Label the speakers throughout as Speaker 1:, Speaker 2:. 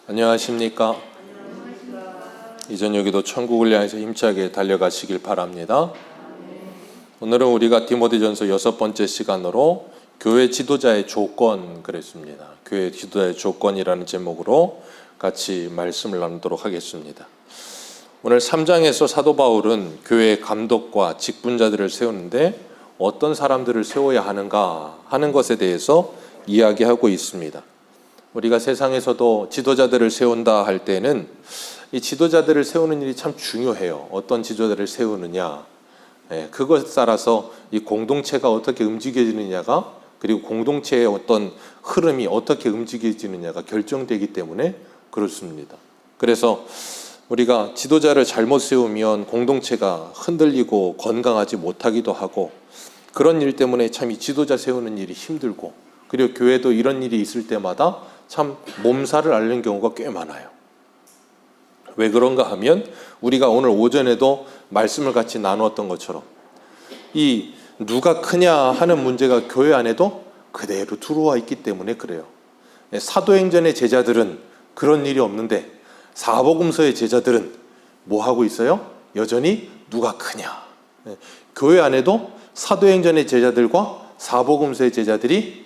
Speaker 1: 안녕하십니까? 이 저녁에도 천국을 향해서 힘차게 달려가시길 바랍니다. 오늘은 우리가 디모데전서 6번째 시간으로 교회 지도자의 조건 그랬습니다. 교회 지도자의 조건이라는 제목으로 같이 말씀을 나누도록 하겠습니다. 오늘 3장에서 사도 바울은 교회의 감독과 직분자들을 세우는데 어떤 사람들을 세워야 하는가 하는 것에 대해서 이야기하고 있습니다. 우리가 세상에서도 지도자들을 세운다 할 때는 이 지도자들을 세우는 일이 참 중요해요. 어떤 지도자를 세우느냐, 그것에 따라서 이 공동체가 어떻게 움직여지느냐가, 그리고 공동체의 어떤 흐름이 어떻게 움직여지느냐가 결정되기 때문에 그렇습니다. 그래서 우리가 지도자를 잘못 세우면 공동체가 흔들리고 건강하지 못하기도 하고, 그런 일 때문에 참 이 지도자 세우는 일이 힘들고, 그리고 교회도 이런 일이 있을 때마다 참 몸살을 앓는 경우가 꽤 많아요. 왜 그런가 하면 우리가 오늘 오전에도 말씀을 같이 나누었던 것처럼 이 누가 크냐 하는 문제가 교회 안에도 그대로 들어와 있기 때문에 그래요. 사도행전의 제자들은 그런 일이 없는데 사복음서의 제자들은 뭐 하고 있어요? 여전히 누가 크냐. 교회 안에도 사도행전의 제자들과 사복음서의 제자들이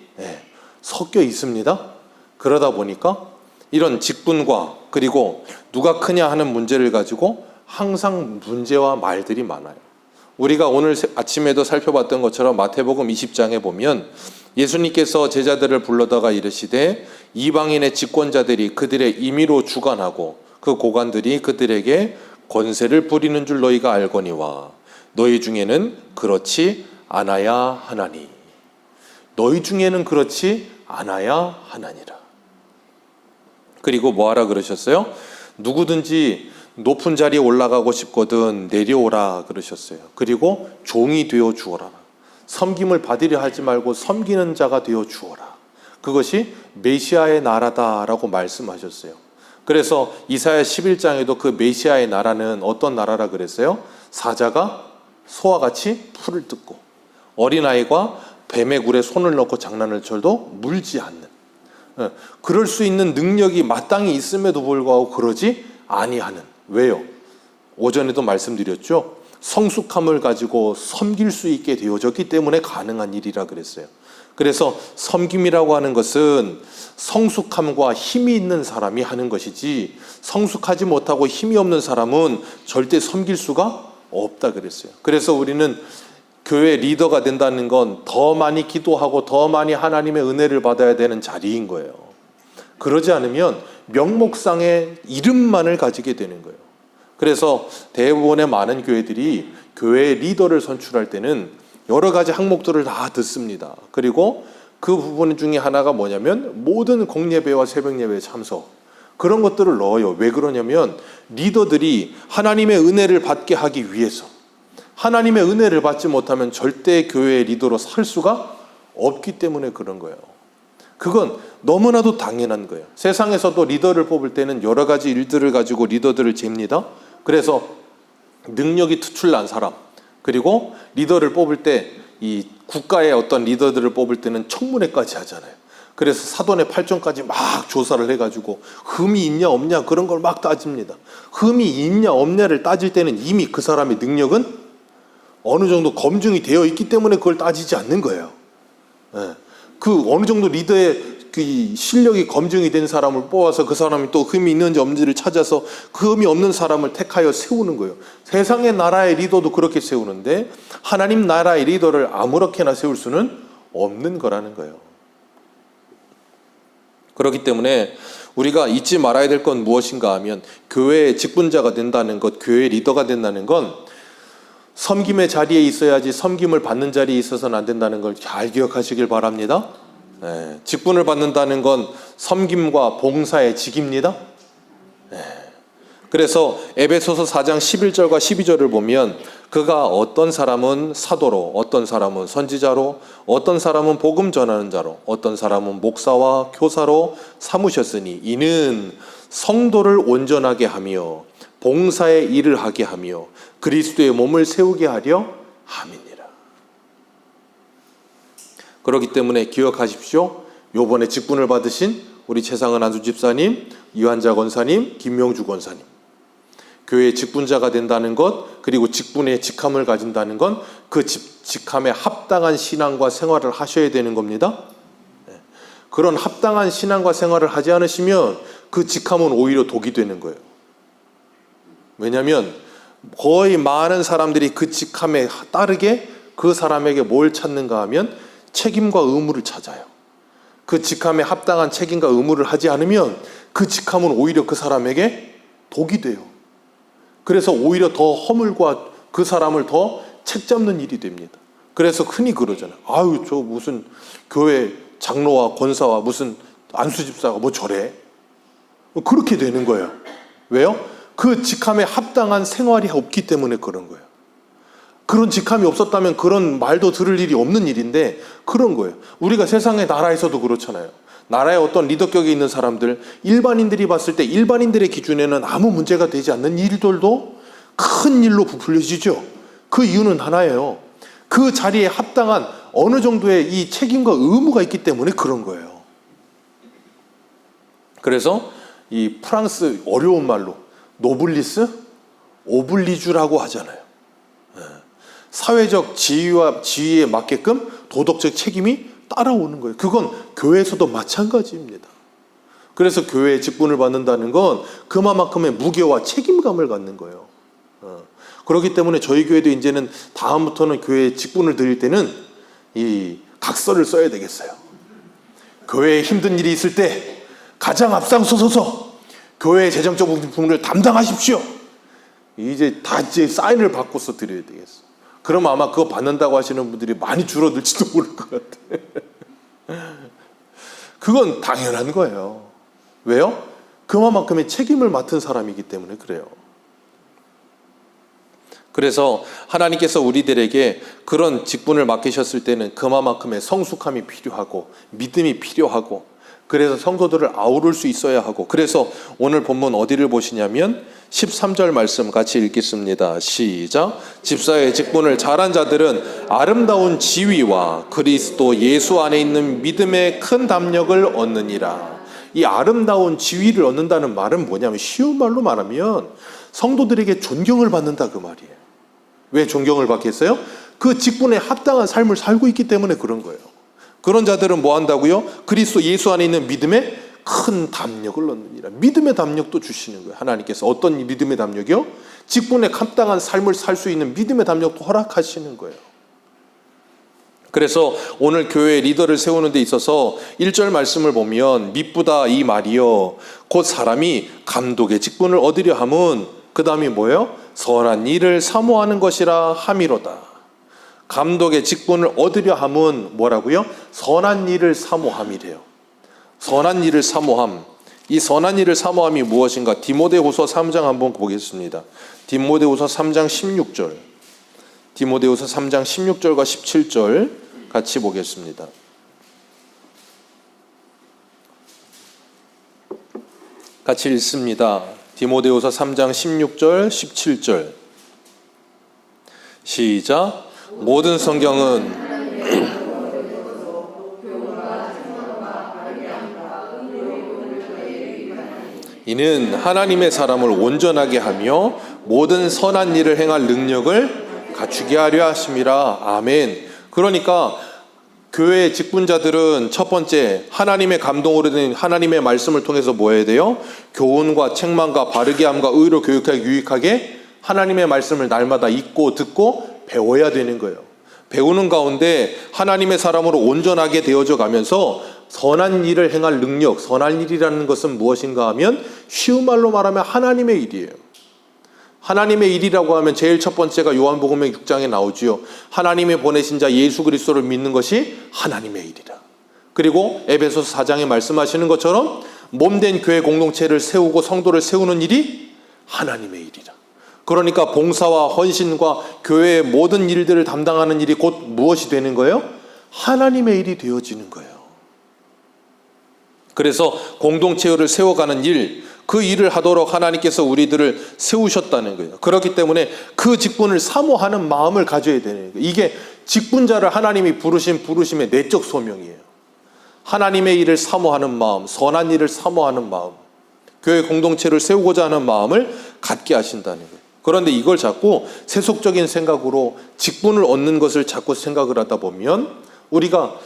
Speaker 1: 섞여 있습니다. 그러다 보니까 이런 직분과 그리고 누가 크냐 하는 문제를 가지고 항상 문제와 말들이 많아요. 우리가 오늘 아침에도 살펴봤던 것처럼 마태복음 20장에 보면 예수님께서 제자들을 불러다가 이르시되 이방인의 직권자들이 그들의 임의로 주관하고 그 고관들이 그들에게 권세를 부리는 줄 너희가 알거니와 너희 중에는 그렇지 않아야 하나니. 너희 중에는 그렇지 않아야 하나니라. 그리고 뭐하라 그러셨어요? 누구든지 높은 자리에 올라가고 싶거든 내려오라 그러셨어요. 그리고 종이 되어 주어라. 섬김을 받으려 하지 말고 섬기는 자가 되어 주어라. 그것이 메시아의 나라다라고 말씀하셨어요. 그래서 이사야 11장에도 그 메시아의 나라는 어떤 나라라 그랬어요? 사자가 소와 같이 풀을 뜯고 어린아이가 뱀의 굴에 손을 넣고 장난을 쳐도 물지 않는, 그럴 수 있는 능력이 마땅히 있음에도 불구하고 그러지 아니하는. 왜요? 오전에도 말씀드렸죠. 성숙함을 가지고 섬길 수 있게 되어졌기 때문에 가능한 일이라 그랬어요. 그래서 섬김이라고 하는 것은 성숙함과 힘이 있는 사람이 하는 것이지 성숙하지 못하고 힘이 없는 사람은 절대 섬길 수가 없다 그랬어요. 그래서 우리는 교회 리더가 된다는 건 더 많이 기도하고 더 많이 하나님의 은혜를 받아야 되는 자리인 거예요. 그러지 않으면 명목상의 이름만을 가지게 되는 거예요. 그래서 대부분의 많은 교회들이 교회의 리더를 선출할 때는 여러 가지 항목들을 다 듣습니다. 그리고 그 부분 중에 하나가 뭐냐면 모든 공예배와 새벽예배 참석, 그런 것들을 넣어요. 왜 그러냐면 리더들이 하나님의 은혜를 받게 하기 위해서, 하나님의 은혜를 받지 못하면 절대 교회의 리더로 살 수가 없기 때문에 그런 거예요. 그건 너무나도 당연한 거예요. 세상에서도 리더를 뽑을 때는 여러 가지 일들을 가지고 리더들을 잽니다. 그래서 능력이 투출난 사람, 그리고 리더를 뽑을 때 이 국가의 어떤 리더들을 뽑을 때는 청문회까지 하잖아요. 그래서 사돈의 8종까지 막 조사를 해가지고 흠이 있냐 없냐 그런 걸 막 따집니다. 흠이 있냐 없냐를 따질 때는 이미 그 사람의 능력은 어느 정도 검증이 되어 있기 때문에 그걸 따지지 않는 거예요. 그 어느 정도 리더의 그 실력이 검증이 된 사람을 뽑아서 그 사람이 또 흠이 있는지 없는지를 찾아서 그 흠이 없는 사람을 택하여 세우는 거예요. 세상의 나라의 리더도 그렇게 세우는데 하나님 나라의 리더를 아무렇게나 세울 수는 없는 거라는 거예요. 그렇기 때문에 우리가 잊지 말아야 될 건 무엇인가 하면 교회의 직분자가 된다는 것, 교회의 리더가 된다는 건 섬김의 자리에 있어야지 섬김을 받는 자리에 있어서는 안 된다는 걸 잘 기억하시길 바랍니다. 직분을 받는다는 건 섬김과 봉사의 직입니다. 그래서 에베소서 4장 11절과 12절을 보면 그가 어떤 사람은 사도로, 어떤 사람은 선지자로, 어떤 사람은 복음 전하는 자로, 어떤 사람은 목사와 교사로 삼으셨으니 이는 성도를 온전하게 하며 봉사의 일을 하게 하며 그리스도의 몸을 세우게 하려 함이니라. 그렇기 때문에 기억하십시오. 요번에 직분을 받으신 우리 최상은 안수 집사님, 이완자 권사님, 김명주 권사님. 교회의 직분자가 된다는 것, 그리고 직분의 직함을 가진다는 건 그 직함에 합당한 신앙과 생활을 하셔야 되는 겁니다. 그런 합당한 신앙과 생활을 하지 않으시면 그 직함은 오히려 독이 되는 거예요. 왜냐하면 거의 많은 사람들이 그 직함에 따르게 그 사람에게 뭘 찾는가 하면 책임과 의무를 찾아요. 그 직함에 합당한 책임과 의무를 하지 않으면 그 직함은 오히려 그 사람에게 독이 돼요. 그래서 오히려 더 허물과 그 사람을 더 책잡는 일이 됩니다. 그래서 흔히 그러잖아요. 아유, 저 무슨 교회 장로와 권사와 무슨 안수집사가 뭐 저래? 그렇게 되는 거예요. 왜요? 그 직함에 합당한 생활이 없기 때문에 그런 거예요. 그런 직함이 없었다면 그런 말도 들을 일이 없는 일인데 그런 거예요. 우리가 세상의 나라에서도 그렇잖아요. 나라에 어떤 리더격이 있는 사람들, 일반인들이 봤을 때 일반인들의 기준에는 아무 문제가 되지 않는 일들도 큰 일로 부풀려지죠. 그 이유는 하나예요. 그 자리에 합당한 어느 정도의 이 책임과 의무가 있기 때문에 그런 거예요. 그래서 이 프랑스 어려운 말로 노블리스 오블리주라고 하잖아요. 사회적 지위에 맞게끔 도덕적 책임이 따라오는 거예요. 그건 교회에서도 마찬가지입니다. 그래서 교회의 직분을 받는다는 건 그만큼의 무게와 책임감을 갖는 거예요. 그렇기 때문에 저희 교회도 이제는 다음부터는 교회에 직분을 드릴 때는 이 각서를 써야 되겠어요. 교회에 힘든 일이 있을 때 가장 앞장서서 교회의 재정적 부분을 담당하십시오. 이제 사인을 바꿔서 드려야 되겠어. 그럼 아마 그거 받는다고 하시는 분들이 많이 줄어들지도 모를 것 같아. 그건 당연한 거예요. 왜요? 그만큼의 책임을 맡은 사람이기 때문에 그래요. 그래서 하나님께서 우리들에게 그런 직분을 맡기셨을 때는 그만큼의 성숙함이 필요하고 믿음이 필요하고 그래서 성도들을 아우를 수 있어야 하고 그래서 오늘 본문 어디를 보시냐면 13절 말씀 같이 읽겠습니다. 시작. 집사의 직분을 잘한 자들은 아름다운 지위와 그리스도 예수 안에 있는 믿음의 큰 담력을 얻느니라. 이 아름다운 지위를 얻는다는 말은 뭐냐면 쉬운 말로 말하면 성도들에게 존경을 받는다 그 말이에요. 왜 존경을 받겠어요? 그 직분에 합당한 삶을 살고 있기 때문에 그런 거예요. 그런 자들은 뭐 한다고요? 그리스도 예수 안에 있는 믿음에 큰 담력을 얻느니라. 믿음의 담력도 주시는 거예요. 하나님께서 어떤 믿음의 담력이요? 직분에 합당한 삶을 살 수 있는 믿음의 담력도 허락하시는 거예요. 그래서 오늘 교회 리더를 세우는 데 있어서 1절 말씀을 보면 미쁘다 이 말이요 곧 사람이 감독의 직분을 얻으려 함은 그 다음이 뭐예요? 선한 일을 사모하는 것이라 함이로다. 감독의 직분을 얻으려 함은 뭐라고요? 선한 일을 사모함이래요. 선한 일을 사모함. 이 선한 일을 사모함이 무엇인가? 디모데후서 3장 한번 보겠습니다. 디모데후서 3장 16절. 디모데후서 3장 16절과 17절 같이 보겠습니다. 같이 읽습니다. 디모데후서 3장 16절 17절 시작. 모든 성경은 이는 하나님의 사람을 온전하게 하며 모든 선한 일을 행할 능력을 갖추게 하려 하심이라. 아멘. 그러니까 교회의 직분자들은 첫 번째 하나님의 감동으로 된 하나님의 말씀을 통해서 뭐 해야 돼요? 교훈과 책망과 바르게 함과 의로 교육하게 유익하게 하나님의 말씀을 날마다 읽고 듣고 배워야 되는 거예요. 배우는 가운데 하나님의 사람으로 온전하게 되어져 가면서 선한 일을 행할 능력, 선한 일이라는 것은 무엇인가 하면 쉬운 말로 말하면 하나님의 일이에요. 하나님의 일이라고 하면 제일 첫 번째가 요한복음 6장에 나오지요. 하나님의 보내신 자 예수 그리스도를 믿는 것이 하나님의 일이라. 그리고 에베소서 4장에 말씀하시는 것처럼 몸된 교회 공동체를 세우고 성도를 세우는 일이 하나님의 일이라. 그러니까 봉사와 헌신과 교회의 모든 일들을 담당하는 일이 곧 무엇이 되는 거예요? 하나님의 일이 되어지는 거예요. 그래서 공동체를 세워가는 일, 그 일을 하도록 하나님께서 우리들을 세우셨다는 거예요. 그렇기 때문에 그 직분을 사모하는 마음을 가져야 되는 거예요. 이게 직분자를 하나님이 부르신 부르심의 내적 소명이에요. 하나님의 일을 사모하는 마음, 선한 일을 사모하는 마음, 교회 공동체를 세우고자 하는 마음을 갖게 하신다는 거예요. 그런데 이걸 자꾸 세속적인 생각으로 직분을 얻는 것을 자꾸 생각을 하다 보면 우리가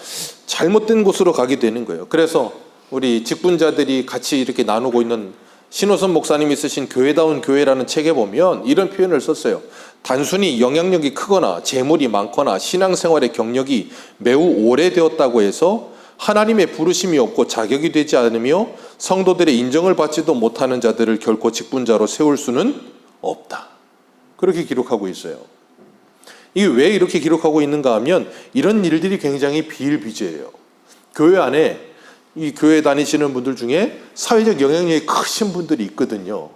Speaker 1: 잘못된 곳으로 가게 되는 거예요. 그래서 우리 직분자들이 같이 이렇게 나누고 있는 신호선 목사님이 쓰신 교회다운 교회라는 책에 보면 이런 표현을 썼어요. 단순히 영향력이 크거나 재물이 많거나 신앙생활의 경력이 매우 오래되었다고 해서 하나님의 부르심이 없고 자격이 되지 않으며 성도들의 인정을 받지도 못하는 자들을 결코 직분자로 세울 수는 없다. 그렇게 기록하고 있어요. 이게 왜 이렇게 기록하고 있는가 하면 이런 일들이 굉장히 비일비재해요. 교회 안에 이 교회 다니시는 분들 중에 사회적 영향력이 크신 분들이 있거든요.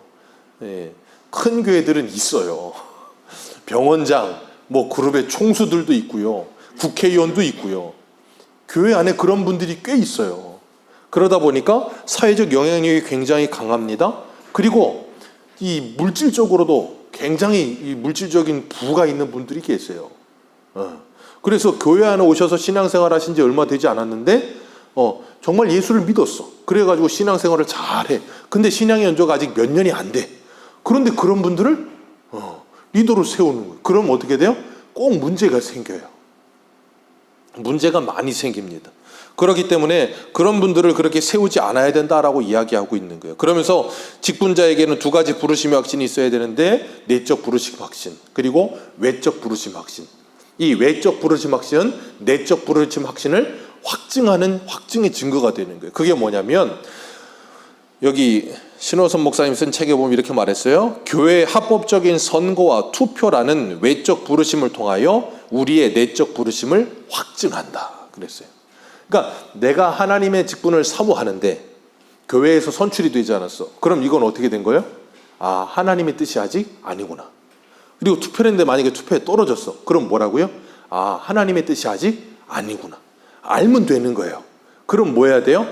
Speaker 1: 큰 교회들은 있어요. 병원장, 그룹의 총수들도 있고요. 국회의원도 있고요. 교회 안에 그런 분들이 꽤 있어요. 그러다 보니까 사회적 영향력이 굉장히 강합니다. 그리고 이 물질적으로도 굉장히 이 물질적인 부가 있는 분들이 계세요. 그래서 교회 안에 오셔서 신앙생활 하신 지 얼마 되지 않았는데 정말 예수를 믿었어. 그래가지고 신앙생활을 잘해. 근데 신앙의 연조가 아직 몇 년이 안 돼. 그런데 그런 분들을 리더로 세우는 거예요. 그럼 어떻게 돼요? 꼭 문제가 생겨요. 문제가 많이 생깁니다. 그렇기 때문에 그런 분들을 그렇게 세우지 않아야 된다라고 이야기하고 있는 거예요. 그러면서 직분자에게는 두 가지 부르심의 확신이 있어야 되는데 내적 부르심 확신, 그리고 외적 부르심 확신. 이 외적 부르심 확신은 내적 부르심 확신을 확증하는 확증의 증거가 되는 거예요. 그게 뭐냐면 여기 신호선 목사님 쓴 책에 보면 이렇게 말했어요. 교회의 합법적인 선거와 투표라는 외적 부르심을 통하여 우리의 내적 부르심을 확증한다 그랬어요. 그러니까 내가 하나님의 직분을 사모하는데 교회에서 선출이 되지 않았어. 그럼 이건 어떻게 된 거예요? 하나님의 뜻이 아직 아니구나. 그리고 투표를 했는데 만약에 투표에 떨어졌어. 그럼 뭐라고요? 하나님의 뜻이 아직 아니구나. 알면 되는 거예요. 그럼 뭐 해야 돼요?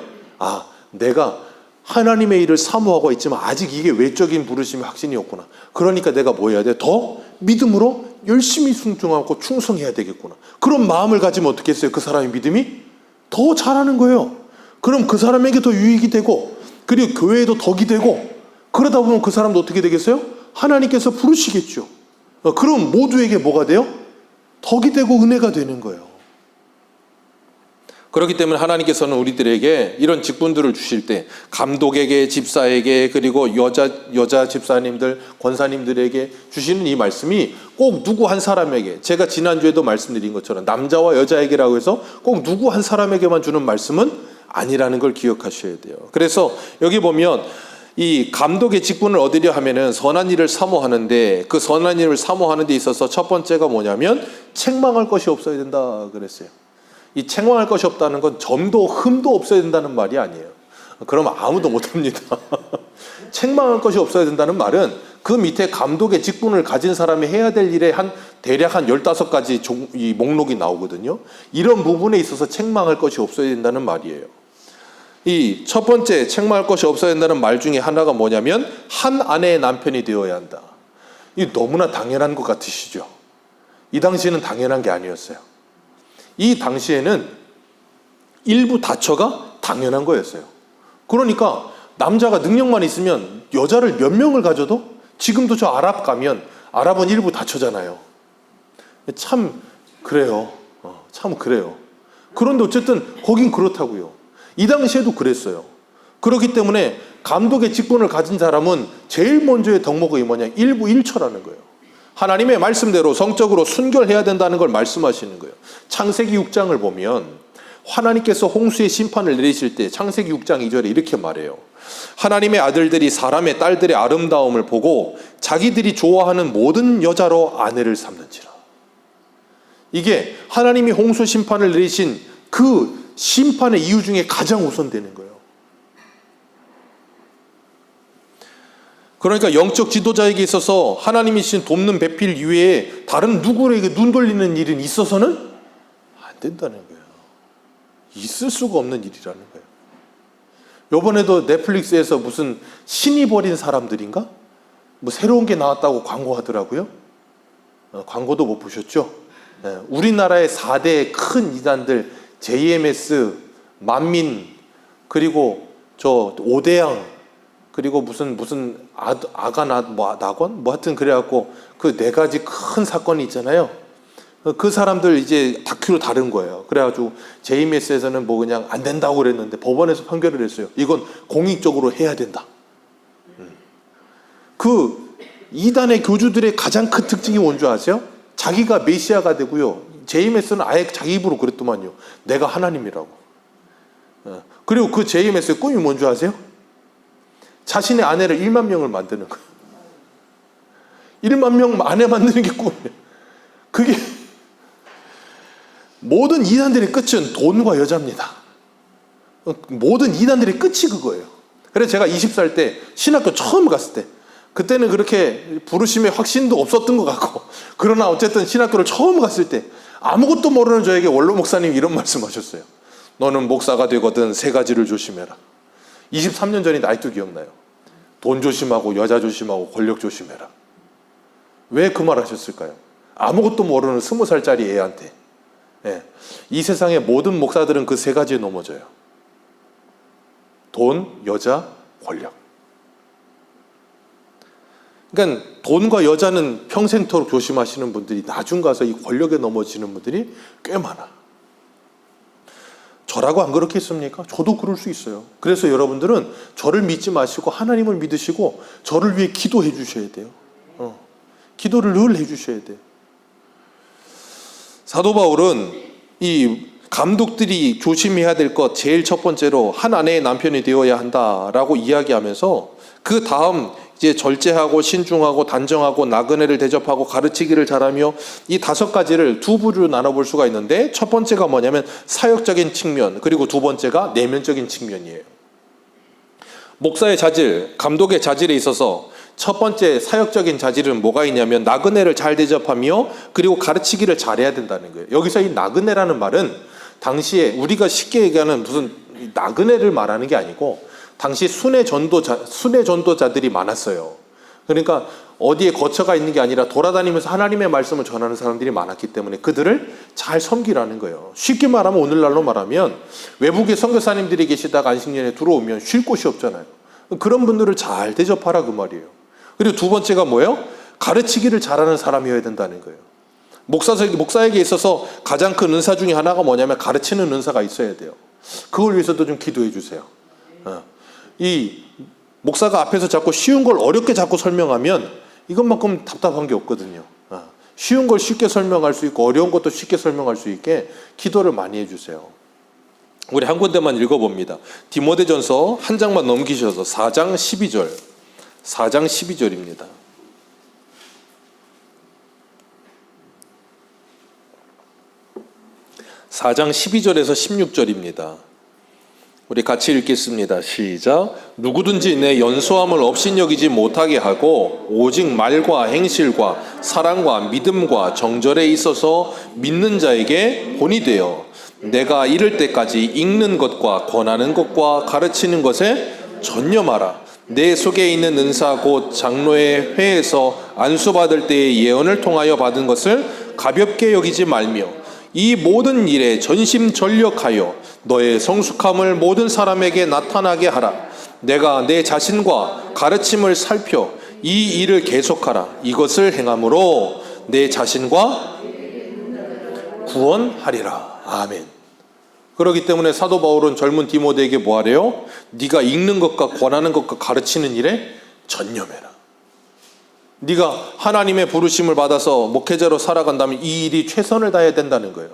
Speaker 1: 내가 하나님의 일을 사모하고 있지만 아직 이게 외적인 부르심의 확신이 없구나. 그러니까 내가 뭐 해야 돼? 더 믿음으로 열심히 순종하고 충성해야 되겠구나. 그런 마음을 가지면 어떻게 했어요? 그 사람의 믿음이 더 잘하는 거예요. 그럼 그 사람에게 더 유익이 되고, 그리고 교회에도 덕이 되고, 그러다 보면 그 사람도 어떻게 되겠어요? 하나님께서 부르시겠죠. 그럼 모두에게 뭐가 돼요? 덕이 되고 은혜가 되는 거예요. 그렇기 때문에 하나님께서는 우리들에게 이런 직분들을 주실 때 감독에게, 집사에게, 그리고 여자 집사님들, 권사님들에게 주시는 이 말씀이 꼭 누구 한 사람에게, 제가 지난주에도 말씀드린 것처럼 남자와 여자에게라고 해서 꼭 누구 한 사람에게만 주는 말씀은 아니라는 걸 기억하셔야 돼요. 그래서 여기 보면 이 감독의 직분을 얻으려 하면은 선한 일을 사모하는데, 그 선한 일을 사모하는 데 있어서 첫 번째가 뭐냐면 책망할 것이 없어야 된다 그랬어요. 이 책망할 것이 없다는 건 점도 흠도 없어야 된다는 말이 아니에요. 그러면 아무도 못합니다. 책망할 것이 없어야 된다는 말은 그 밑에 감독의 직분을 가진 사람이 해야 될 일에 대략 한 15가지 이 목록이 나오거든요. 이런 부분에 있어서 책망할 것이 없어야 된다는 말이에요. 이 첫 번째 책망할 것이 없어야 된다는 말 중에 하나가 뭐냐면 한 아내의 남편이 되어야 한다. 이 너무나 당연한 것 같으시죠? 이 당시에는 당연한 게 아니었어요. 이 당시에는 일부 다처가 당연한 거였어요. 그러니까 남자가 능력만 있으면 여자를 몇 명을 가져도, 지금도 저 아랍 가면 아랍은 일부 다처잖아요. 참 그래요. 참 그래요. 그런데 어쨌든 거긴 그렇다고요. 이 당시에도 그랬어요. 그렇기 때문에 감독의 직분을 가진 사람은 제일 먼저의 덕목이 뭐냐? 일부 일처라는 거예요. 하나님의 말씀대로 성적으로 순결해야 된다는 걸 말씀하시는 거예요. 창세기 6장을 보면 하나님께서 홍수의 심판을 내리실 때 창세기 6장 2절에 이렇게 말해요. 하나님의 아들들이 사람의 딸들의 아름다움을 보고 자기들이 좋아하는 모든 여자로 아내를 삼는지라. 이게 하나님이 홍수 심판을 내리신 그 심판의 이유 중에 가장 우선되는 거예요. 그러니까 영적 지도자에게 있어서 하나님이 주신 돕는 배필 이외에 다른 누구에게 눈 돌리는 일은 있어서는 안 된다는 거예요. 있을 수가 없는 일이라는 거예요. 이번에도 넷플릭스에서 무슨 신이 버린 사람들인가? 새로운 게 나왔다고 광고하더라고요. 광고도 못 보셨죠? 우리나라의 4대 큰 이단들 JMS, 만민, 그리고 저 오대양, 그리고 무슨 아가나 뭐 낙원 뭐 하여튼 그래갖고 그 네 가지 큰 사건이 있잖아요. 그 사람들 이제 다큐로 다룬 거예요. 그래가지고 JMS에서는 뭐 그냥 안 된다고 그랬는데 법원에서 판결을 했어요. 이건 공익적으로 해야 된다. 그 이단의 교주들의 가장 큰 특징이 뭔 줄 아세요? 자기가 메시아가 되고요. JMS는 아예 자기 입으로 그랬더만요. 내가 하나님이라고. 그리고 그 JMS의 꿈이 뭔 줄 아세요? 자신의 아내를 1만 명을 만드는 거예요. 1만 명 아내 만드는 게 꿈이에요. 그게 모든 이단들의 끝은 돈과 여자입니다. 모든 이단들의 끝이 그거예요. 그래서 제가 20살 때 신학교 처음 갔을 때, 그때는 그렇게 부르심의 확신도 없었던 것 같고, 그러나 어쨌든 신학교를 처음 갔을 때 아무것도 모르는 저에게 원로 목사님이 이런 말씀하셨어요. 너는 목사가 되거든 세 가지를 조심해라. 23년 전인데 아직도 기억나요. 돈 조심하고 여자 조심하고 권력 조심해라. 왜 그 말 하셨을까요? 아무것도 모르는 20살짜리 애한테. 이 세상의 모든 목사들은 그 세 가지에 넘어져요. 돈, 여자, 권력. 그러니까 돈과 여자는 평생토록 조심하시는 분들이 나중 가서 이 권력에 넘어지는 분들이 꽤 많아. 저라고 안 그렇겠습니까? 저도 그럴 수 있어요. 그래서 여러분들은 저를 믿지 마시고 하나님을 믿으시고 저를 위해 기도해 주셔야 돼요. 기도를 늘 해주셔야 돼요. 사도 바울은 이 감독들이 조심해야 될 것 제일 첫 번째로 한 아내의 남편이 되어야 한다라고 이야기하면서 그 다음 이제 절제하고 신중하고 단정하고 나그네를 대접하고 가르치기를 잘하며 이 5가지를 두 부류로 나눠볼 수가 있는데, 첫 번째가 뭐냐면 사역적인 측면, 그리고 두 번째가 내면적인 측면이에요. 목사의 자질, 감독의 자질에 있어서 첫 번째 사역적인 자질은 뭐가 있냐면 나그네를 잘 대접하며 그리고 가르치기를 잘해야 된다는 거예요. 여기서 이 나그네라는 말은 당시에 우리가 쉽게 얘기하는 무슨 나그네를 말하는 게 아니고, 당시 순회 전도자들이 많았어요. 그러니까 어디에 거처가 있는 게 아니라 돌아다니면서 하나님의 말씀을 전하는 사람들이 많았기 때문에 그들을 잘 섬기라는 거예요. 쉽게 말하면, 오늘날로 말하면 외국에 선교사님들이 계시다가 안식년에 들어오면 쉴 곳이 없잖아요. 그런 분들을 잘 대접하라 그 말이에요. 그리고 두 번째가 뭐예요? 가르치기를 잘하는 사람이어야 된다는 거예요. 목사에게 있어서 가장 큰 은사 중에 하나가 뭐냐면 가르치는 은사가 있어야 돼요. 그걸 위해서도 좀 기도해 주세요. 이 목사가 앞에서 자꾸 쉬운 걸 어렵게 자꾸 설명하면 이것만큼 답답한 게 없거든요. 쉬운 걸 쉽게 설명할 수 있고 어려운 것도 쉽게 설명할 수 있게 기도를 많이 해주세요. 우리 한 군데만 읽어봅니다. 디모데전서 한 장만 넘기셔서 4장 12절. 4장 12절입니다. 4장 12절에서 16절입니다. 우리 같이 읽겠습니다. 시작. 누구든지 내 연소함을 업신여기지 못하게 하고 오직 말과 행실과 사랑과 믿음과 정절에 있어서 믿는 자에게 본이 되어 내가 이를 때까지 읽는 것과 권하는 것과 가르치는 것에 전념하라. 내 속에 있는 은사 곧 장로의 회에서 안수받을 때의 예언을 통하여 받은 것을 가볍게 여기지 말며 이 모든 일에 전심전력하여 너의 성숙함을 모든 사람에게 나타나게 하라. 내가 내 자신과 가르침을 살펴 이 일을 계속하라. 이것을 행함으로 내 자신과 구원하리라. 아멘. 그렇기 때문에 사도 바울은 젊은 디모데에게 뭐 하래요? 네가 읽는 것과 권하는 것과 가르치는 일에 전념해라. 네가 하나님의 부르심을 받아서 목회자로 살아간다면 이 일이 최선을 다해야 된다는 거예요.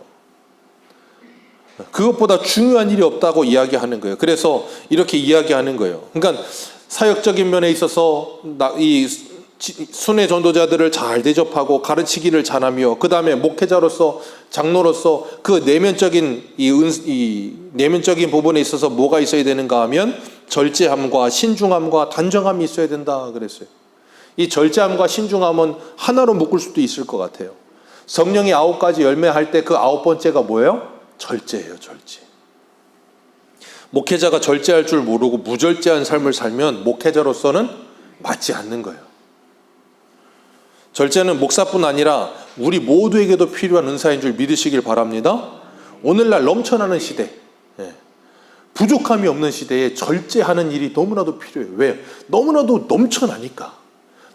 Speaker 1: 그것보다 중요한 일이 없다고 이야기하는 거예요. 그래서 이렇게 이야기하는 거예요. 그러니까 사역적인 면에 있어서 이 순회 전도자들을 잘 대접하고 가르치기를 잘하며, 그 다음에 목회자로서 장로로서 그 내면적인 이 내면적인 부분에 있어서 뭐가 있어야 되는가 하면 절제함과 신중함과 단정함이 있어야 된다 그랬어요. 이 절제함과 신중함은 하나로 묶을 수도 있을 것 같아요. 성령이 9가지 열매할 때 그 9번째가 뭐예요? 절제예요. 절제. 목회자가 절제할 줄 모르고 무절제한 삶을 살면 목회자로서는 맞지 않는 거예요. 절제는 목사뿐 아니라 우리 모두에게도 필요한 은사인 줄 믿으시길 바랍니다. 오늘날 넘쳐나는 시대, 부족함이 없는 시대에 절제하는 일이 너무나도 필요해요. 왜? 너무나도 넘쳐나니까.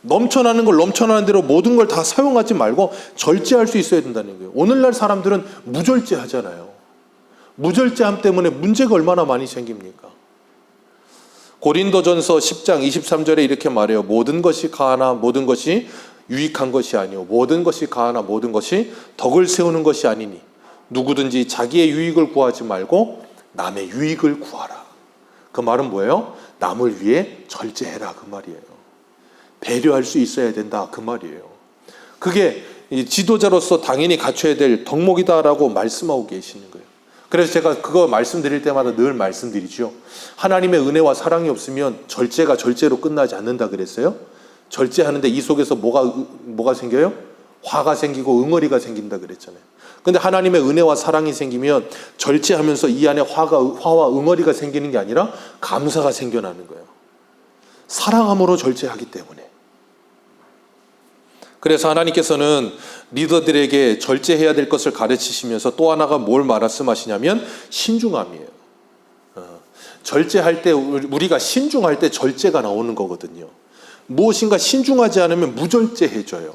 Speaker 1: 넘쳐나는 걸 넘쳐나는 대로 모든 걸 다 사용하지 말고 절제할 수 있어야 된다는 거예요. 오늘날 사람들은 무절제하잖아요. 무절제함 때문에 문제가 얼마나 많이 생깁니까? 고린도전서 10장 23절에 이렇게 말해요. 모든 것이 가하나 모든 것이 유익한 것이 아니요 모든 것이 가하나 모든 것이 덕을 세우는 것이 아니니 누구든지 자기의 유익을 구하지 말고 남의 유익을 구하라. 그 말은 뭐예요? 남을 위해 절제해라 그 말이에요. 배려할 수 있어야 된다 그 말이에요. 그게 지도자로서 당연히 갖춰야 될 덕목이다라고 말씀하고 계시는 거예요. 그래서 제가 그거 말씀드릴 때마다 늘 말씀드리죠. 하나님의 은혜와 사랑이 없으면 절제가 절제로 끝나지 않는다 그랬어요. 절제하는데 이 속에서 뭐가 생겨요? 화가 생기고 응어리가 생긴다 그랬잖아요. 근데 하나님의 은혜와 사랑이 생기면 절제하면서 이 안에 화와 응어리가 생기는 게 아니라 감사가 생겨나는 거예요. 사랑함으로 절제하기 때문에. 그래서 하나님께서는 리더들에게 절제해야 될 것을 가르치시면서 또 하나가 뭘 말씀하시냐면 신중함이에요. 절제할 때 우리가 신중할 때 절제가 나오는 거거든요. 무엇인가 신중하지 않으면 무절제해져요.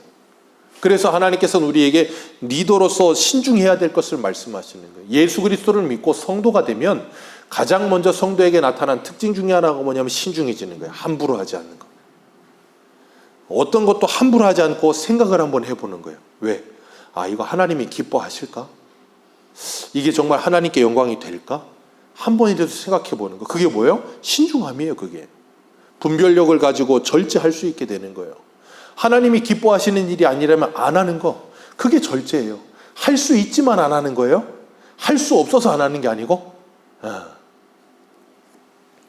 Speaker 1: 그래서 하나님께서는 우리에게 리더로서 신중해야 될 것을 말씀하시는 거예요. 예수 그리스도를 믿고 성도가 되면 가장 먼저 성도에게 나타난 특징 중에 하나가 뭐냐면 신중해지는 거예요. 함부로 하지 않는 거. 어떤 것도 함부로 하지 않고 생각을 한번 해보는 거예요. 왜? 이거 하나님이 기뻐하실까? 이게 정말 하나님께 영광이 될까? 한 번이라도 생각해 보는 거. 그게 뭐예요? 신중함이에요. 그게 분별력을 가지고 절제할 수 있게 되는 거예요. 하나님이 기뻐하시는 일이 아니라면 안 하는 거, 그게 절제예요. 할 수 있지만 안 하는 거예요. 할 수 없어서 안 하는 게 아니고.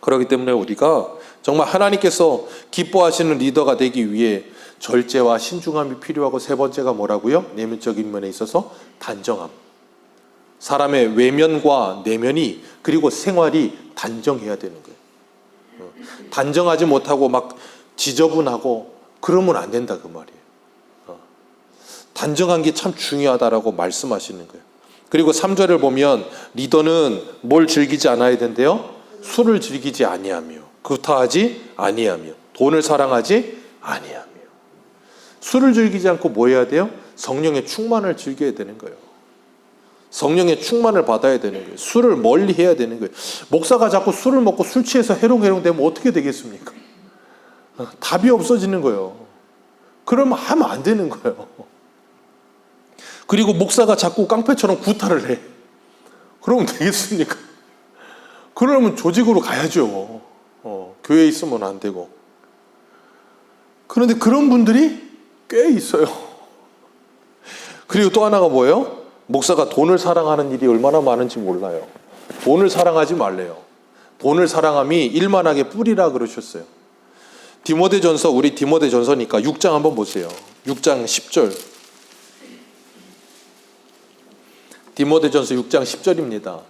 Speaker 1: 그렇기 때문에 우리가 정말 하나님께서 기뻐하시는 리더가 되기 위해 절제와 신중함이 필요하고, 세 번째가 뭐라고요? 내면적인 면에 있어서 단정함. 사람의 외면과 내면이, 그리고 생활이 단정해야 되는 거예요. 단정하지 못하고 막 지저분하고 그러면 안 된다 그 말이에요. 단정한 게 참 중요하다라고 말씀하시는 거예요. 그리고 3절을 보면 리더는 뭘 즐기지 않아야 된대요? 술을 즐기지 아니하며, 구타하지 아니하며, 돈을 사랑하지 아니하며. 술을 즐기지 않고 뭐 해야 돼요? 성령의 충만을 즐겨야 되는 거예요. 성령의 충만을 받아야 되는 거예요. 술을 멀리 해야 되는 거예요. 목사가 자꾸 술을 먹고 술 취해서 해롱해롱 되면 어떻게 되겠습니까? 답이 없어지는 거예요. 그러면 하면 안 되는 거예요. 그리고 목사가 자꾸 깡패처럼 구타를 해. 그러면 되겠습니까? 그러면 조직으로 가야죠. 교회에 있으면 안 되고. 그런데 그런 분들이 꽤 있어요. 그리고 또 하나가 뭐예요? 목사가 돈을 사랑하는 일이 얼마나 많은지 몰라요. 돈을 사랑하지 말래요. 돈을 사랑함이 일만하게 뿌리라 그러셨어요. 디모데전서, 우리 디모데전서니까 6장 한번 보세요. 6장 10절. 디모데전서 6장 10절입니다.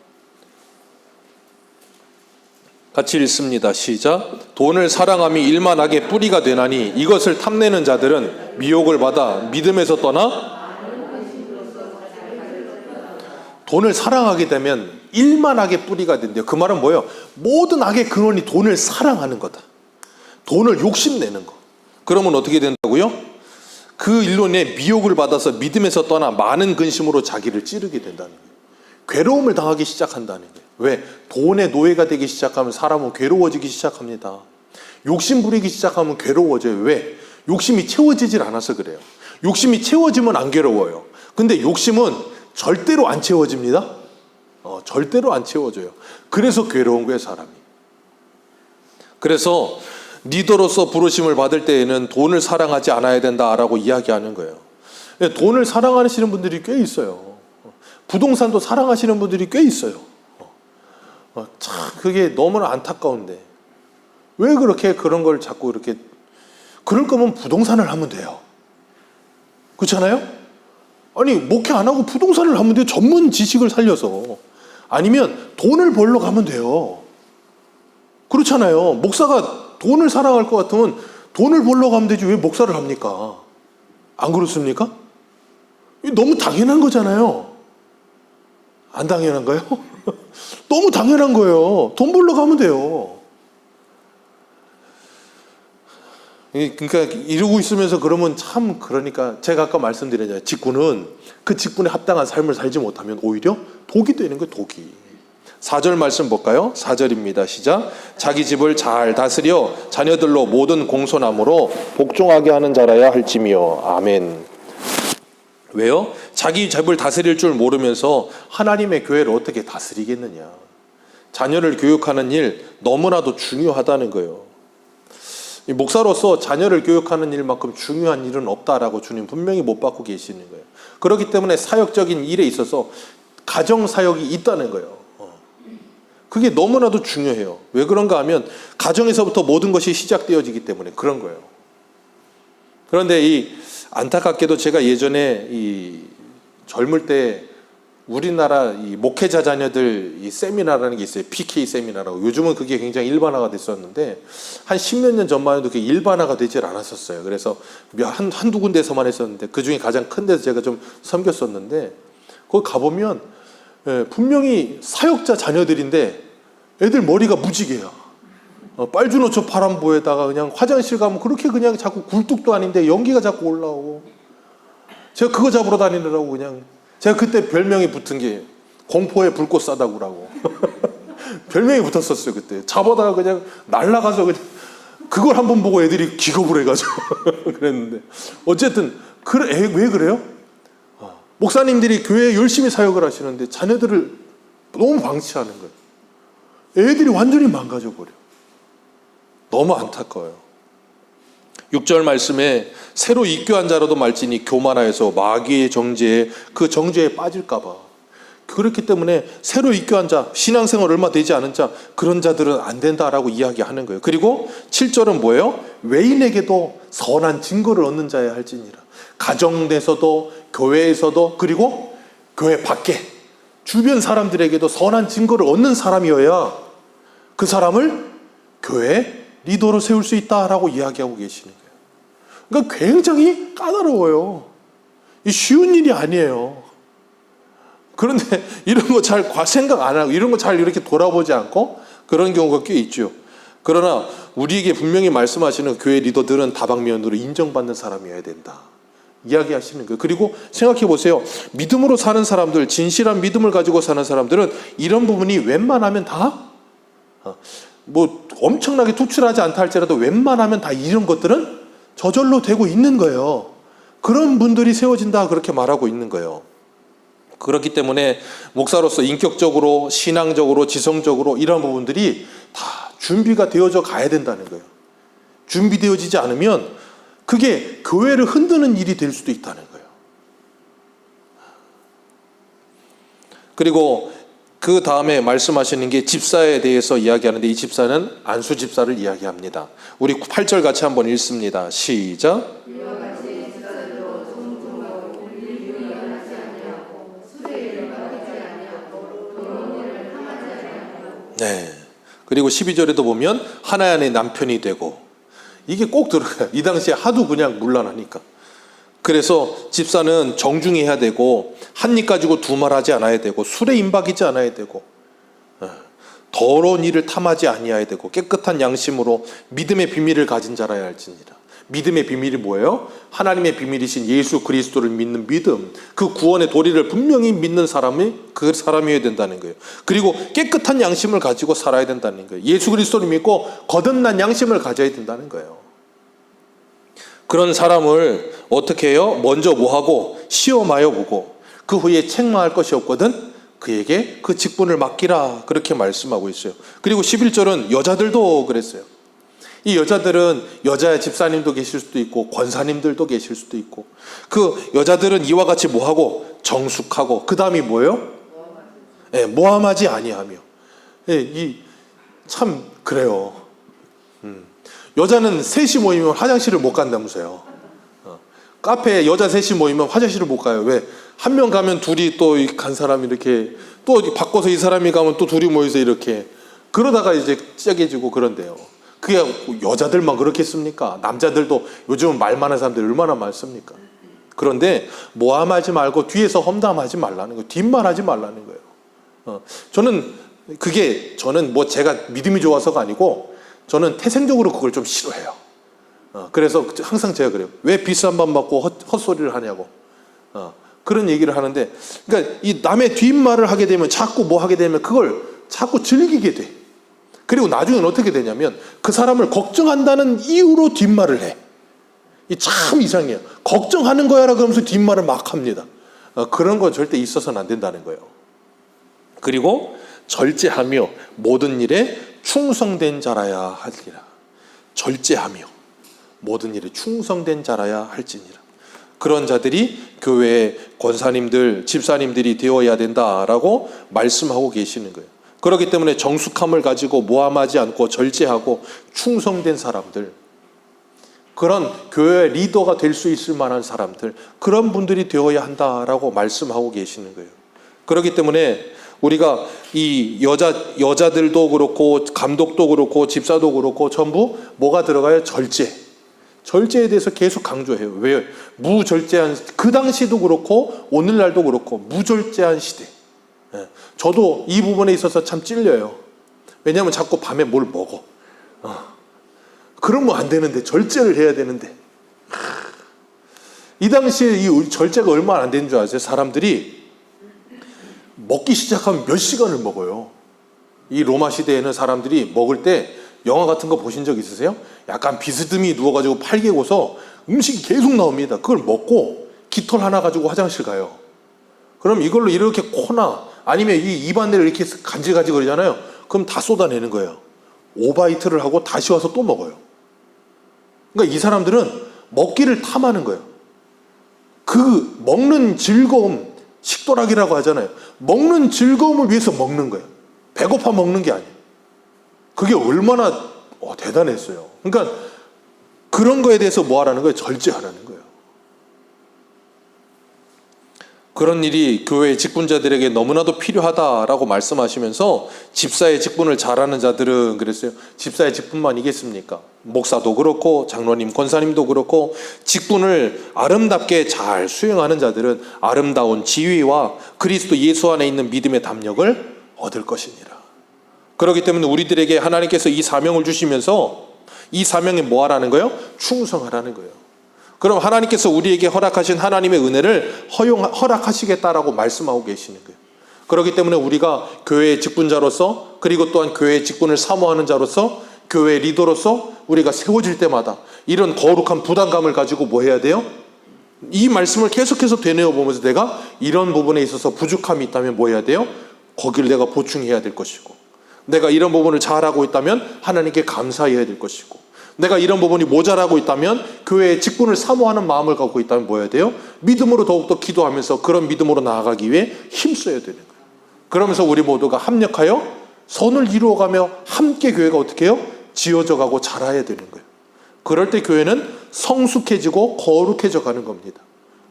Speaker 1: 같이 읽습니다. 시작. 돈을 사랑함이 일만하게 뿌리가 되나니 이것을 탐내는 자들은 미혹을 받아 믿음에서 떠나. 돈을 사랑하게 되면 일만하게 뿌리가 된대요. 그 말은 뭐예요? 모든 악의 근원이 돈을 사랑하는 거다. 돈을 욕심내는 거. 그러면 어떻게 된다고요? 그 일로 인해 미혹을 받아서 믿음에서 떠나 많은 근심으로 자기를 찌르게 된다는 거예요. 괴로움을 당하기 시작한다는 거예요. 왜? 돈의 노예가 되기 시작하면 사람은 괴로워지기 시작합니다. 욕심 부리기 시작하면 괴로워져요. 왜? 욕심이 채워지질 않아서 그래요. 욕심이 채워지면 안 괴로워요. 근데 욕심은 절대로 안 채워집니다. 절대로 안 채워져요. 그래서 괴로운 거예요, 사람이. 그래서 리더로서 부르심을 받을 때에는 돈을 사랑하지 않아야 된다라고 이야기하는 거예요. 돈을 사랑하시는 분들이 꽤 있어요. 부동산도 사랑하시는 분들이 꽤 있어요. 참 그게 너무나 안타까운데 왜 그렇게 그런 걸 자꾸 이렇게. 그럴 거면 부동산을 하면 돼요. 그렇잖아요? 아니 목회 안 하고 부동산을 하면 돼요. 전문 지식을 살려서. 아니면 돈을 벌러 가면 돼요. 그렇잖아요. 목사가 돈을 사랑할 것 같으면 돈을 벌러 가면 되지 왜 목사를 합니까? 안 그렇습니까? 너무 당연한 거잖아요. 안 당연한가요?
Speaker 2: 너무 당연한 거예요. 돈 벌러 가면 돼요. 그러니까 이러고 있으면서 그러면 참, 그러니까 제가 아까 말씀드렸잖아요. 직군은 그 직군에 합당한 삶을 살지 못하면 오히려 독이 되는 거예요. 독이. 4절 말씀 볼까요? 4절입니다. 시작. 자기 집을 잘 다스려 자녀들로 모든 공손함으로 복종하게 하는 자라야 할지며. 아멘. 왜요? 자기 집을 다스릴 줄 모르면서 하나님의 교회를 어떻게 다스리겠느냐. 자녀를 교육하는 일 너무나도 중요하다는 거예요. 목사로서 자녀를 교육하는 일만큼 중요한 일은 없다라고 주님 분명히 못 받고 계시는 거예요. 그렇기 때문에 사역적인 일에 있어서 가정사역이 있다는 거예요. 그게 너무나도 중요해요. 왜 그런가 하면 가정에서부터 모든 것이 시작되어지기 때문에 그런 거예요. 그런데 안타깝게도 제가 예전에 젊을 때 우리나라 목회자 자녀들 세미나라는 게 있어요. PK 세미나라고. 요즘은 그게 굉장히 일반화가 됐었는데 한 10몇 년 전만 해도 그게 일반화가 되질 않았었어요. 그래서 한두 군데서만 했었는데 그중에 가장 큰 데서 제가 좀 섬겼었는데 거기 가보면 분명히 사역자 자녀들인데 애들 머리가 무지개야. 빨주노초 파란보에다가 그냥 화장실 가면 그렇게 그냥 자꾸 굴뚝도 아닌데 연기가 자꾸 올라오고 제가 그거 잡으러 다니느라고 그냥 제가 그때 별명이 붙은 게 공포의 불꽃 싸다구라고 별명이 붙었었어요. 그때 잡아다가 그냥 날아가서 그냥 그걸 한번 보고 애들이 기겁을 해가지고 그랬는데 어쨌든 왜 그래요? 목사님들이 교회에 열심히 사역을 하시는데 자녀들을 너무 방치하는 거예요. 애들이 완전히 망가져버려. 너무 안타까워요. 6절 말씀에 새로 입교한 자라도 말지니 교만하여서 마귀의 정죄에 그 정죄에 빠질까 봐. 그렇기 때문에 새로 입교한 자, 신앙생활 얼마 되지 않은 자, 그런 자들은 안 된다라고 이야기하는 거예요. 그리고 7절은 뭐예요? 외인에게도 선한 증거를 얻는 자야 할지니라. 가정 내에서도 교회에서도 그리고 교회 밖에 주변 사람들에게도 선한 증거를 얻는 사람이어야 그 사람을 교회 리더로 세울 수 있다라고 이야기하고 계시는 거예요. 그러니까 굉장히 까다로워요. 쉬운 일이 아니에요. 그런데 이런 거 잘 생각 안 하고 이런 거 잘 이렇게 돌아보지 않고 그런 경우가 꽤 있죠. 그러나 우리에게 분명히 말씀하시는 교회 리더들은 다방면으로 인정받는 사람이어야 된다. 이야기하시는 거예요. 그리고 생각해 보세요. 믿음으로 사는 사람들, 진실한 믿음을 가지고 사는 사람들은 이런 부분이 웬만하면 다 엄청나게 투출하지 않다 할지라도 웬만하면 다 이런 것들은 저절로 되고 있는 거예요. 그런 분들이 세워진다 그렇게 말하고 있는 거예요. 그렇기 때문에 목사로서 인격적으로 신앙적으로 지성적으로 이런 부분들이 다 준비가 되어져 가야 된다는 거예요. 준비되어지지 않으면 그게 교회를 흔드는 일이 될 수도 있다는 거예요. 그리고 그 다음에 말씀하시는 게 집사에 대해서 이야기하는데 이 집사는 안수 집사를 이야기합니다. 우리 8절 같이 한번 읽습니다. 시작. 네. 그리고 12절에도 보면 하나의 남편이 되고 이게 꼭 들어가요. 이 당시에 하도 그냥 문란하니까. 그래서 집사는 정중해야 되고 한 입 가지고 두 말 하지 않아야 되고 술에 임박이지 않아야 되고 더러운 일을 탐하지 아니해야 되고 깨끗한 양심으로 믿음의 비밀을 가진 자라야 할지니라. 믿음의 비밀이 뭐예요? 하나님의 비밀이신 예수 그리스도를 믿는 믿음, 그 구원의 도리를 분명히 믿는 사람이 그 사람이어야 된다는 거예요. 그리고 깨끗한 양심을 가지고 살아야 된다는 거예요. 예수 그리스도를 믿고 거듭난 양심을 가져야 된다는 거예요. 그런 사람을 어떻게 해요? 먼저 뭐하고 시험하여 보고 그 후에 책망할 것이 없거든 그에게 그 직분을 맡기라 그렇게 말씀하고 있어요. 그리고 11절은 여자들도 그랬어요. 이 여자들은 여자 집사님도 계실 수도 있고 권사님들도 계실 수도 있고 그 여자들은 이와 같이 뭐하고 정숙하고 그 다음이 뭐예요? 모함하지 아니하며. 참 그래요. 여자는 셋이 모이면 화장실을 못 간다면서요. 카페에 여자 셋이 모이면 화장실을 못 가요. 왜? 한 명 가면 둘이 또 간 사람이 이렇게 또 바꿔서 이 사람이 가면 또 둘이 모여서 이렇게 그러다가 이제 짝해지고 그런데요. 그게 여자들만 그렇겠습니까? 남자들도 요즘은 말 많은 사람들이 얼마나 많습니까? 그런데 모함하지 말고 뒤에서 험담하지 말라는 거예요. 뒷말하지 말라는 거예요. 저는 뭐 제가 믿음이 좋아서가 아니고 저는 태생적으로 그걸 좀 싫어해요. 그래서 항상 제가 그래요. 왜 비싼 밥 먹고 헛소리를 하냐고. 그런 얘기를 하는데, 그러니까 이 남의 뒷말을 하게 되면 자꾸 뭐 하게 되면 그걸 자꾸 즐기게 돼. 그리고 나중에는 어떻게 되냐면 그 사람을 걱정한다는 이유로 뒷말을 해. 이 참 이상해요. 걱정하는 거야라 그러면서 뒷말을 막 합니다. 그런 건 절대 있어서는 안 된다는 거예요. 그리고 절제하며 모든 일에 충성된 자라야 할지니라. 절제하며 모든 일에 충성된 자라야 할지니라. 그런 자들이 교회의 권사님들, 집사님들이 되어야 된다라고 말씀하고 계시는 거예요. 그렇기 때문에 정숙함을 가지고 모함하지 않고 절제하고 충성된 사람들, 그런 교회의 리더가 될 수 있을 만한 사람들, 그런 분들이 되어야 한다라고 말씀하고 계시는 거예요. 그렇기 때문에 우리가 이 여자들도 그렇고 감독도 그렇고 집사도 그렇고 전부 뭐가 들어가요? 절제에 대해서 계속 강조해요. 왜? 무절제한, 그 당시도 그렇고 오늘날도 그렇고 무절제한 시대. 저도 이 부분에 있어서 참 찔려요. 왜냐하면 자꾸 밤에 뭘 먹어. 그러면 안 되는데, 절제를 해야 되는데. 이 당시에 이 절제가 얼마나 안 되는 줄 아세요? 사람들이 먹기 시작하면 몇 시간을 먹어요. 이 로마 시대에는 사람들이 먹을 때 영화 같은 거 보신 적 있으세요? 약간 비스듬히 누워가지고 팔 개고서 음식이 계속 나옵니다. 그걸 먹고 깃털 하나 가지고 화장실 가요. 그럼 이걸로 이렇게 코나 아니면 이 입안대를 이렇게 간질간질 거리잖아요. 그럼 다 쏟아내는 거예요. 오바이트를 하고 다시 와서 또 먹어요. 그러니까 이 사람들은 먹기를 탐하는 거예요. 그 먹는 즐거움, 식도락이라고 하잖아요. 먹는 즐거움을 위해서 먹는 거예요. 배고파 먹는 게 아니에요. 그게 얼마나 대단했어요. 그러니까 그런 거에 대해서 뭐 하라는 거예요? 절제하라는 거예요. 그런 일이 교회의 직분자들에게 너무나도 필요하다라고 말씀하시면서 집사의 직분을 잘하는 자들은 그랬어요. 집사의 직분만이겠습니까? 목사도 그렇고 장로님, 권사님도 그렇고 직분을 아름답게 잘 수행하는 자들은 아름다운 지위와 그리스도 예수 안에 있는 믿음의 담력을 얻을 것이니라. 그렇기 때문에 우리들에게 하나님께서 이 사명을 주시면서 이 사명에 뭐 하라는 거예요? 충성하라는 거예요. 그럼 하나님께서 우리에게 허락하신 하나님의 은혜를 허락하시겠다라고 말씀하고 계시는 거예요. 그렇기 때문에 우리가 교회의 직분자로서, 그리고 또한 교회의 직분을 사모하는 자로서, 교회의 리더로서 우리가 세워질 때마다 이런 거룩한 부담감을 가지고 뭐 해야 돼요? 이 말씀을 계속해서 되뇌어 보면서 내가 이런 부분에 있어서 부족함이 있다면 뭐 해야 돼요? 거기를 내가 보충해야 될 것이고, 내가 이런 부분을 잘하고 있다면 하나님께 감사해야 될 것이고, 내가 이런 부분이 모자라고 있다면 교회의 직분을 사모하는 마음을 갖고 있다면 뭐 해야 돼요? 믿음으로 더욱더 기도하면서 그런 믿음으로 나아가기 위해 힘써야 되는 거예요. 그러면서 우리 모두가 합력하여 선을 이루어가며 함께 교회가 어떻게 해요? 지어져 가고 자라야 되는 거예요. 그럴 때 교회는 성숙해지고 거룩해져 가는 겁니다.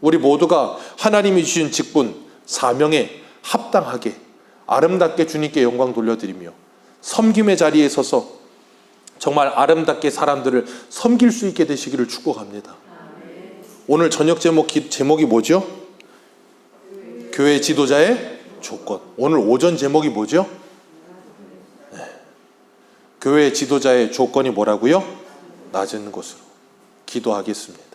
Speaker 2: 우리 모두가 하나님이 주신 직분, 사명에 합당하게 아름답게 주님께 영광 돌려드리며 섬김의 자리에 서서 정말 아름답게 사람들을 섬길 수 있게 되시기를 축복합니다. 오늘 저녁 제목이 뭐죠? 교회 지도자의 조건. 오늘 오전 제목이 뭐죠? 교회 지도자의 조건이 뭐라고요? 낮은 곳으로. 기도하겠습니다.